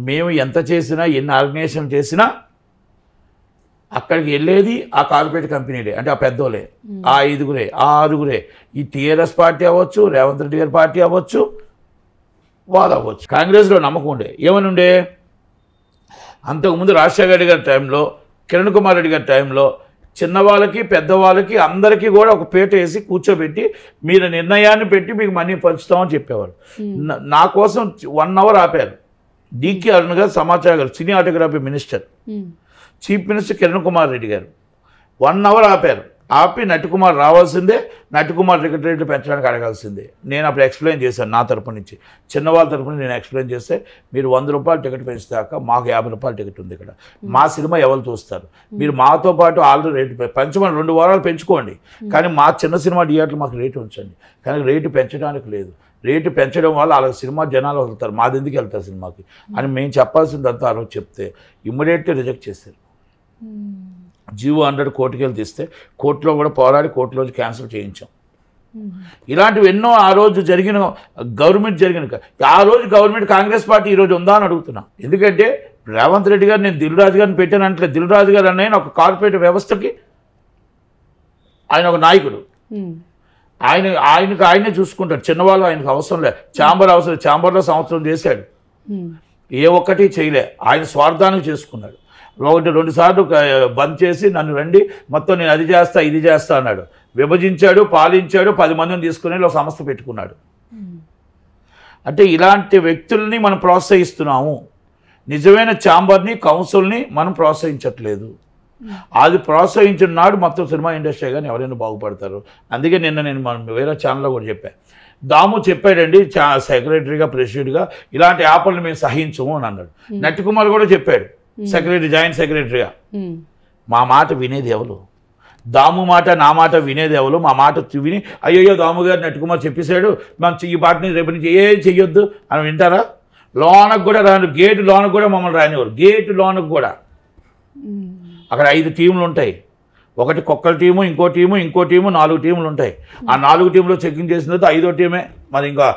మేము ఎంత చేసినా, ఎన్ని ఆర్గనైజేషన్ చేసినా అక్కడికి వెళ్ళేది ఆ కార్పొరేట్ కంపెనీలే, అంటే ఆ పెద్దోళ్ళే, ఆ 5గురే, ఆ 6గురే. ఈ టీఆర్ఎస్ పార్టీ అవ్వచ్చు, రేవంత్ రెడ్డి గారి పార్టీ అవ్వచ్చు, వాళ్ళు అవ్వచ్చు. కాంగ్రెస్లో నమ్మకం ఉండే, ఏమని ఉండే, అంతకుముందు రాజశేఖర రెడ్డి గారి టైంలో, కిరణ్ కుమార్ రెడ్డి గారి టైంలో చిన్నవాళ్ళకి పెద్దవాళ్ళకి అందరికీ కూడా ఒక పేట వేసి కూర్చోబెట్టి మీరు నిర్ణయాన్ని పెట్టి మీకు మనీ పంచుతామని చెప్పేవారు. నా కోసం 1 అవర్ ఆపారు. డికే అరుణ్ గారు, సమాచార గారు, cinematography minister, chief minister Kiran Kumar Reddy garu 1 hour ఆపారు. ఆపి నటికుమార్ రావాల్సిందే, నటికుమార్ టికెట్ రేట్లు పెంచడానికి అడగాల్సిందే. నేను అప్పుడు ఎక్స్ప్లెయిన్ చేశాను, నా తరపు నుంచి, చిన్నవాళ్ళ తరపున నేను ఎక్స్ప్లెయిన్ చేస్తే, మీరు 100 రూపాయలు టికెట్ పెంచుతాక మాకు 50 రూపాయల టికెట్ ఉంది ఇక్కడ, మా సినిమా ఎవరు చూస్తారు, మీరు మాతో పాటు ఆల్రెడీ రేటు పెంచమని 2 వారాలు పెంచుకోండి, కానీ మా చిన్న సినిమా థియేటర్లు మాకు రేటు ఉంచండి. కానీ రేటు పెంచడానికి లేదు. రేటు పెంచడం వల్ల అలా సినిమా జనాలు వదులుతారు, మాది ఎందుకు వెళ్తారు సినిమాకి అని మేము చెప్పాల్సిందంతా ఆ రోజు చెప్తే ఇమ్మీడియట్గా రిజెక్ట్ చేశారు. జీవో 100 కోర్టుకి వెళ్ళి తీస్తే కోర్టులో కూడా పోరాడి కోర్టులోంచి క్యాన్సిల్ చేయించాం. ఇలాంటివి ఎన్నో ఆ రోజు జరిగిన ఆ రోజు గవర్నమెంట్ కాంగ్రెస్ పార్టీ ఈరోజు ఉందా అని అడుగుతున్నా. ఎందుకంటే రేవంత్ రెడ్డి గారు నేను దిల్ రాజు గారిని పెట్టానంటే దిల్ రాజు గారు అనే ఒక కార్పొరేట్ వ్యవస్థకి ఆయన ఒక నాయకుడు. ఆయనే చూసుకుంటాడు. చిన్నవాళ్ళు ఆయనకు అవసరం లేదు. ఛాంబర్ అవసరం, ఛాంబర్లో సంవత్సరం చేశాడు, ఏ ఒక్కటి చేయలే. ఆయన స్వార్థానికి చేసుకున్నాడు. 1-2 సార్లు బంద్ చేసి నన్ను రండి మొత్తం నేను అది చేస్తా ఇది చేస్తా అన్నాడు. విభజించాడు, పాలించాడు, 10 మందిని తీసుకుని ఒక సంస్థ పెట్టుకున్నాడు. అంటే ఇలాంటి వ్యక్తుల్ని మనం ప్రోత్సహిస్తున్నాము. నిజమైన ఛాంబర్ని, కౌన్సిల్ని మనం ప్రోత్సహించట్లేదు. అది ప్రోత్సహించిన నాడు మొత్తం సినిమా ఇండస్ట్రీ కానీ ఎవరైనా బాగుపడతారు. అందుకే నేను వేరే ఛానల్లో కూడా చెప్పాను. దాము చెప్పాడండి సెక్రటరీగా, ప్రెసిడెంట్గా ఇలాంటి యాప్లను మేము సహించము అని అన్నాడు. నట్టికుమార్ కూడా చెప్పాడు సెక్రటరీ, జాయింట్ సెక్రటరీగా. మా మాట వినేది ఎవరు? దాము మాట, నా మాట వినేది ఎవరు? మా మాట విని అయ్యో దాము గారు నట్టికుమార్ చెప్పేశాడు మనం ఈ పాటని రేపు నుంచి ఏం చెయ్యొద్దు అని వింటారా? లోనకు కూడా రాని, గేటు లోనకు కూడా మమ్మల్ని రానివారు. గేటు లోనకు కూడా అక్కడ 5 టీంలు ఉంటాయి. ఒకటి కుక్కల టీము, ఇంకో టీము, 4 టీములు ఉంటాయి. ఆ 4 టీంలో చెకింగ్ చేసిన తర్వాత 5వ టీమే మరి ఇంకా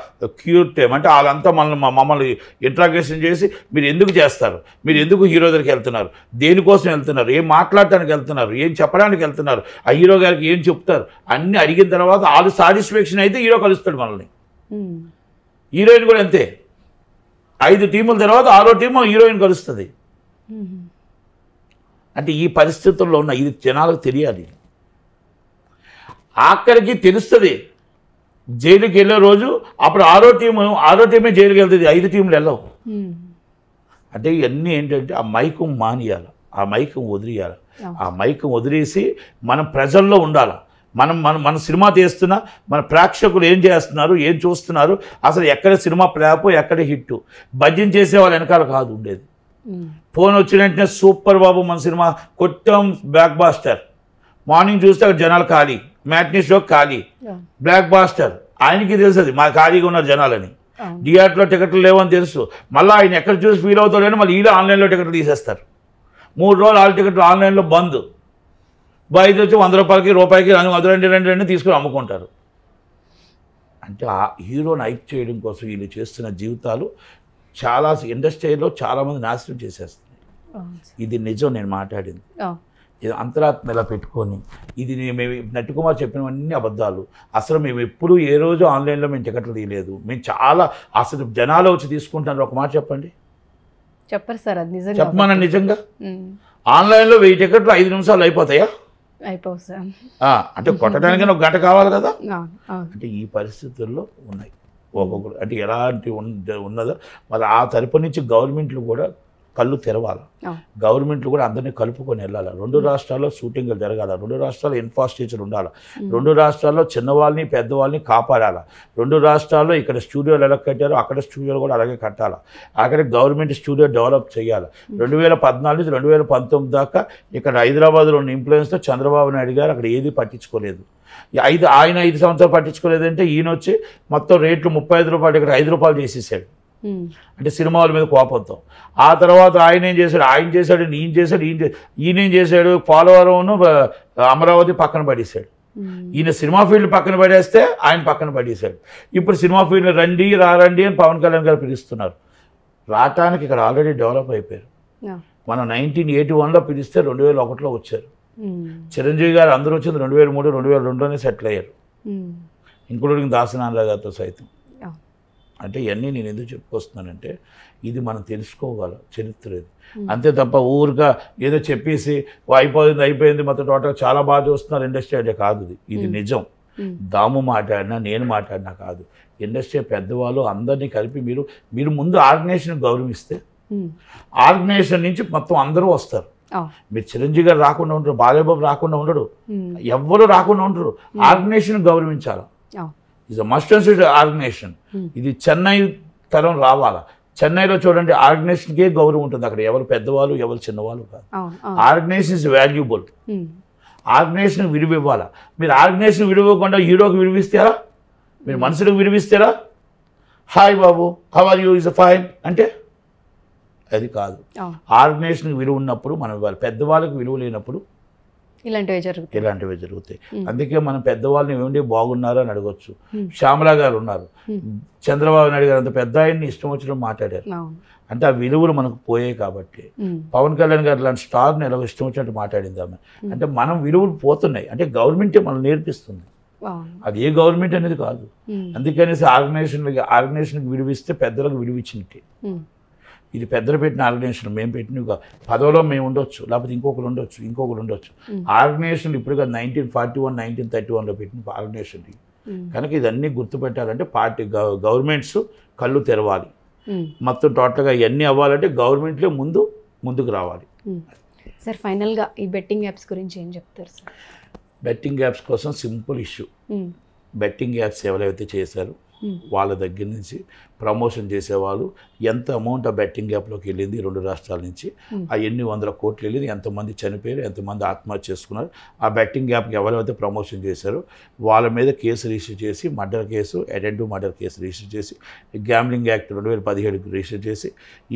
క్యూర్ టీం. అంటే వాళ్ళంతా మమ్మల్ని ఇంట్రాగేషన్ చేసి మీరు ఎందుకు చేస్తారు, మీరు ఎందుకు హీరో దగ్గరికి వెళ్తున్నారు, దేనికోసం వెళ్తున్నారు, ఏం మాట్లాడటానికి వెళ్తున్నారు, ఏం చెప్పడానికి వెళ్తున్నారు, ఆ హీరో గారికి ఏం చెప్తారు అన్నీ అడిగిన తర్వాత వాళ్ళు సాటిస్ఫాక్షన్ అయితే హీరో కలుస్తాడు మనల్ని. హీరోయిన్ కూడా అంతే. 5 టీముల తర్వాత 6వ టీము హీరోయిన్ కలుస్తుంది. అంటే ఈ పరిస్థితుల్లో ఉన్న ఇది జనాలకు తెలియాలి. ఆఖరికి తెలుస్తుంది జైలుకి వెళ్ళే రోజు. అప్పుడు 6వ టీమే జైలుకి వెళ్తుంది, 5 టీంలు వెళ్ళవు. అంటే ఇవన్నీ ఏంటంటే ఆ మైకం మానియాలి, ఆ మైకం వదిలేయాలి. ఆ మైకం వదిలేసి మనం ప్రజల్లో ఉండాలి. మన సినిమా తీస్తున్నా మన ప్రేక్షకులు ఏం చేస్తున్నారు, ఏం చూస్తున్నారు, అసలు ఎక్కడ సినిమా ప్లాప్, ఎక్కడ హిట్, భజన చేసే వాళ్ళు వెనకాల కాదు ఉండేది. ఫోన్ వచ్చిన వెంటనే సూపర్ బాబు మన సినిమా కొట్టాం, బ్లాక్ బాస్టర్. మార్నింగ్ చూస్తే అక్కడ జనాలు ఖాళీ, మ్యాట్నీ షో ఖాళీ, బ్లాక్ బాస్టర్. ఆయనకి తెలుసు అది మా ఖాళీగా ఉన్నారు జనాలని. థియేటర్లో టికెట్లు లేవని తెలుసు. మళ్ళీ ఆయన ఎక్కడ చూసి ఫీల్ అవుతాడని మళ్ళీ వీళ్ళు ఆన్లైన్లో టికెట్లు తీసేస్తారు. 3 రోజులు ఆల్ టికెట్లు ఆన్లైన్లో బంద్. బయట వచ్చి 100 రూపాయకి రెండు తీసుకుని అమ్ముకుంటారు. అంటే ఆ హీరోని హైప్ చేయడం కోసం వీళ్ళు చేస్తున్న జీవితాలు చాలా ఇండస్ట్రీలో చాలామంది నాశనం చేసేస్తున్నాయి. ఇది నిజం నేను మాట్లాడింది. ఇది అంతరాత్మ ఇలా పెట్టుకొని ఇది మేము నట్టికుమార్ చెప్పినవన్నీ అబద్ధాలు. అసలు మేము ఎప్పుడు ఏ రోజు ఆన్లైన్లో మేము టికెట్లు తీయలేదు. మేము చాలా అసలు జనాలు వచ్చి తీసుకుంటున్నారు. ఒక మాట చెప్పండి, చెప్పరు సార్ అది నిజంగా చెప్పమన్నా. నిజంగా ఆన్లైన్లో 1000 టికెట్లు 5 నిమిషాలు అయిపోతాయా? అయిపోవు సార్. అంటే కొట్టడానికి 1 గంట కావాలి కదా. అంటే ఈ పరిస్థితుల్లో ఉన్నాయి ఒక్కొక్కరు. అంటే ఎలాంటి ఉన్నదో మరి ఆ తరపు నుంచి గవర్నమెంట్లు కూడా కళ్ళు తెరవాలి. గవర్నమెంట్లు కూడా అందరినీ కలుపుకొని వెళ్ళాలి. 2 రాష్ట్రాల్లో షూటింగ్లు జరగాలి. 2 రాష్ట్రాల్లో ఇన్ఫ్రాస్ట్రక్చర్ ఉండాలి. 2 రాష్ట్రాల్లో చిన్నవాళ్ళని పెద్దవాళ్ళని కాపాడాలి. 2 రాష్ట్రాల్లో ఇక్కడ స్టూడియోలు ఎలా కట్టారో అక్కడ స్టూడియోలు కూడా అలాగే కట్టాలి. అక్కడ గవర్నమెంట్ స్టూడియో డెవలప్ చేయాలి. 2014 నుంచి 2019 దాకా ఇక్కడ హైదరాబాద్లో ఉన్న ఇన్ఫ్లుయెన్స్తో చంద్రబాబు నాయుడు గారు అక్కడ ఏది పట్టించుకోలేదు. ఆయన 5 సంవత్సరాలు పట్టించుకోలేదంటే ఈయన వచ్చి మొత్తం రేట్లు 35 రూపాయలు ఇక్కడ 5 రూపాయలు చేసేసాడు. అంటే సినిమాల మీద కోపంతో. ఆ తర్వాత ఆయన ఏం చేశాడు, ఈయనేం చేశాడు, పోలవరం అమరావతి పక్కన పడేశాడు. ఈయన సినిమా ఫీల్డ్ పక్కన పడేస్తే ఆయన పక్కన పడేశాడు. ఇప్పుడు సినిమా ఫీల్డ్ రండి అని పవన్ కళ్యాణ్ గారు పిలుస్తున్నారు. రావటానికి ఇక్కడ ఆల్రెడీ డెవలప్ అయిపోయారు. మనం 1981లో పిలిస్తే 2001లో వచ్చారు. చిరంజీవి గారు అందరూ వచ్చింది 2003, 2002లోనే సెటిల్ అయ్యారు, ఇంక్లూడింగ్ దాసనారాయణ గారితో సైతం. అంటే ఇవన్నీ నేను ఎందుకు చెప్పుకొస్తున్నానంటే ఇది మనం తెలుసుకోగల చరిత్ర ఇది. అంతే తప్ప ఊరుగా ఏదో చెప్పేసి అయిపోయింది మొత్తం టోటల్ చాలా బాగా చూస్తున్నారు ఇండస్ట్రీ అంటే కాదు. ఇది నిజం. దాము మాట్లాడినా నేను మాట్లాడినా కాదు. ఇండస్ట్రీ పెద్దవాళ్ళు అందరినీ కలిపి మీరు ముందు ఆర్గనైజేషన్ గౌరవిస్తే ఆర్గనైజేషన్ నుంచి మొత్తం అందరూ వస్తారు. మీరు చిరంజీవి గారు రాకుండా ఉండరు, బాలయ్యబాబు రాకుండా ఉండడు, ఎవ్వరు రాకుండా ఉండరు. ఆర్గనైజేషన్ గౌరవించాలి. ఇది మస్ట్ అండ్ షుడ్ ఆర్గనైజేషన్. ఇది చెన్నై తరం రావాలా. చెన్నైలో చూడండి ఆర్గనైజేషన్కే గౌరవం ఉంటుంది. అక్కడ ఎవరు పెద్దవాళ్ళు ఎవరు చిన్నవాళ్ళు కాదు. Organisation is valuable. ఆర్గనైజేషన్ విలువ ఇవ్వాలా. మీరు ఆర్గనైజేషన్ విలువకుండా హీరోకి విలువిస్తారా? మీరు మనుషులకు విలువిస్తారా? హాయ్ బాబు how are you is fine అంటే అది కాదు. ఆర్గనైజేషన్కి విలువ ఉన్నప్పుడు మనం ఇవ్వాలి. పెద్దవాళ్ళకి విలువ లేనప్పుడు ఇలాంటివి జరుగుతాయి. అందుకే మనం పెద్దవాళ్ళని ఏమండి బాగున్నారా అని అడగొచ్చు. శ్యామలా గారు ఉన్నారు, చంద్రబాబు నాయుడు గారు అంత పెద్ద ఆయన్ని ఇష్టం వచ్చినట్టు మాట్లాడారు. అంటే ఆ విలువలు మనకు పోయాయి కాబట్టి. పవన్ కళ్యాణ్ గారు లాంటి స్టార్ని ఎలా ఇష్టం వచ్చినట్టు మాట్లాడింది ఆమె. అంటే మనం విలువలు పోతున్నాయి. అంటే గవర్నమెంటే మనం నేర్పిస్తుంది, అది ఏ గవర్నమెంట్ అనేది కాదు. అందుకనేసి ఆర్గనైజేషన్కి విలువిస్తే పెద్దలకు విలువిచ్చినట్టే. ఇది పెద్దలు పెట్టిన ఆర్గనైజేషన్, మేము పెట్టిన పదవిలో మేము ఉండొచ్చు, లేకపోతే ఇంకొకరు ఉండొచ్చు. ఆర్గనైజేషన్ ఇప్పుడుగా 1941, 1931లో పెట్టిన ఆర్గనైజేషన్. కనుక ఇదన్నీ గుర్తుపెట్టాలంటే పార్టీ గవర్నమెంట్స్ కళ్ళు తెరవాలి. మొత్తం టోటల్గా ఇవన్నీ అవ్వాలంటే గవర్నమెంట్లే ముందుకు రావాలి. సార్ ఫైనల్గా ఈ బెట్టింగ్ యాప్స్ గురించి ఏం చెప్తారు సార్? బెట్టింగ్ యాప్స్ కోసం సింపుల్ ఇష్యూ. బెట్టింగ్ యాప్స్ ఎవరైతే చేశారో వాళ్ళ దగ్గర నుంచి ప్రమోషన్ చేసేవాళ్ళు ఎంత అమౌంట్ ఆ బెట్టింగ్ యాప్లోకి వెళ్ళింది 2 రాష్ట్రాల నుంచి, ఆ ఎన్ని వందల కోట్లు వెళ్ళింది, ఎంతమంది చనిపోయారు, ఎంతమంది ఆత్మహత్య చేసుకున్నారు, ఆ బెట్టింగ్ యాప్కి ఎవరైతే ప్రమోషన్ చేశారో వాళ్ళ మీద కేసు రిజిస్టర్ చేసి, murder case, attempt murder case register చేసి, గ్యాంబ్లింగ్ యాక్ట్ 2017 రిజిస్టర్ చేసి,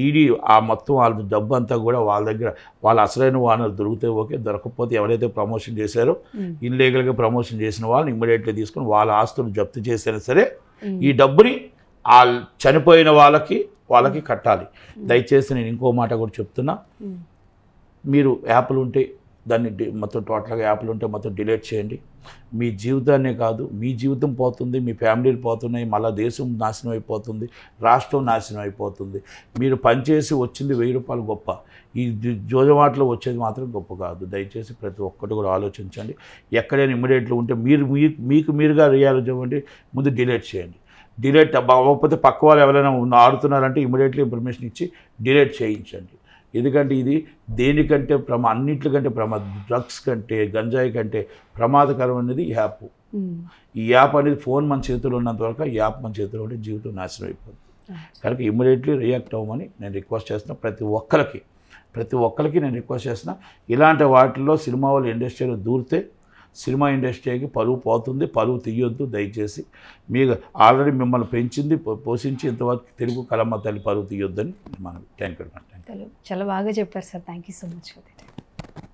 ఈడీ ఆ మొత్తం వాళ్ళ డబ్బు అంతా కూడా వాళ్ళ దగ్గర వాళ్ళ అసలైన వానలు దొరికితే ఓకే, దొరకకపోతే ఎవరైతే ప్రమోషన్ చేశారో ఇల్లీగల్గా ప్రమోషన్ చేసిన వాళ్ళని ఇమ్మీడియట్గా తీసుకొని వాళ్ళ ఆస్తులు జప్తు చేసినా సరే ఈ డబ్బుని ఆ చనిపోయిన వాళ్ళకి కట్టాలి. దయచేసి నేను ఇంకో మాట కూడా చెప్తున్నా, మీరు యాప్లు ఉంటే దాన్ని మొత్తం టోటల్గా యాప్లు ఉంటే మొత్తం డిలీట్ చేయండి. మీ జీవితాన్నే కాదు, మీ జీవితం పోతుంది, మీ ఫ్యామిలీలు పోతున్నాయి, మళ్ళీ దేశం నాశనం అయిపోతుంది, రాష్ట్రం నాశనం అయిపోతుంది. మీరు పనిచేసి వచ్చింది 1000 రూపాయలు గొప్ప, ఈ జోజమాటలో వచ్చేది మాత్రం గొప్ప కాదు. దయచేసి ప్రతి ఒక్కటి కూడా ఆలోచించండి. ఎక్కడైనా ఇమ్మీడియట్లో ఉంటే మీరుగా రియాలిటీ ఇవ్వండి, ముందు డిలీట్ చేయండి. డిలీట్ అవ్వకపోతే పక్క వాళ్ళు ఎవరైనా ఆడుతున్నారంటే ఇమ్మీడియట్లీ ఇన్ఫర్మేషన్ ఇచ్చి డిలీట్ చేయించండి. ఎందుకంటే ఇది దేనికంటే అన్నింటికంటే డ్రగ్స్ కంటే, గంజాయి కంటే ప్రమాదకరం అనేది ఈ యాప్. ఈ యాప్ అనేది ఫోన్ మన చేతిలో ఉన్నంత వరకు ఈ యాప్ మన చేతిలో ఉంటే జీవితం నాశనం అయిపోతుంది. కనుక ఇమ్మీడియట్లీ రియాక్ట్ అవ్వమని నేను రిక్వెస్ట్ చేస్తున్నా. ప్రతి ఒక్కరికి నేను రిక్వెస్ట్ చేస్తున్నా. ఇలాంటి వాటిల్లో సినిమా వాళ్ళ ఇండస్ట్రీలో దూరితే సినిమా ఇండస్ట్రీకి పరువు పోతుంది, పరువు తీయొద్దు. దయచేసి మీకు ఆల్రెడీ మిమ్మల్ని పెంచింది, పోషించి ఇంతవరకు తెలుగు కళమ్మ తల్లి పరువు తీయొద్దని మనం. Thank you. చాలా బాగా చెప్పారు sir. Thank you so much for that.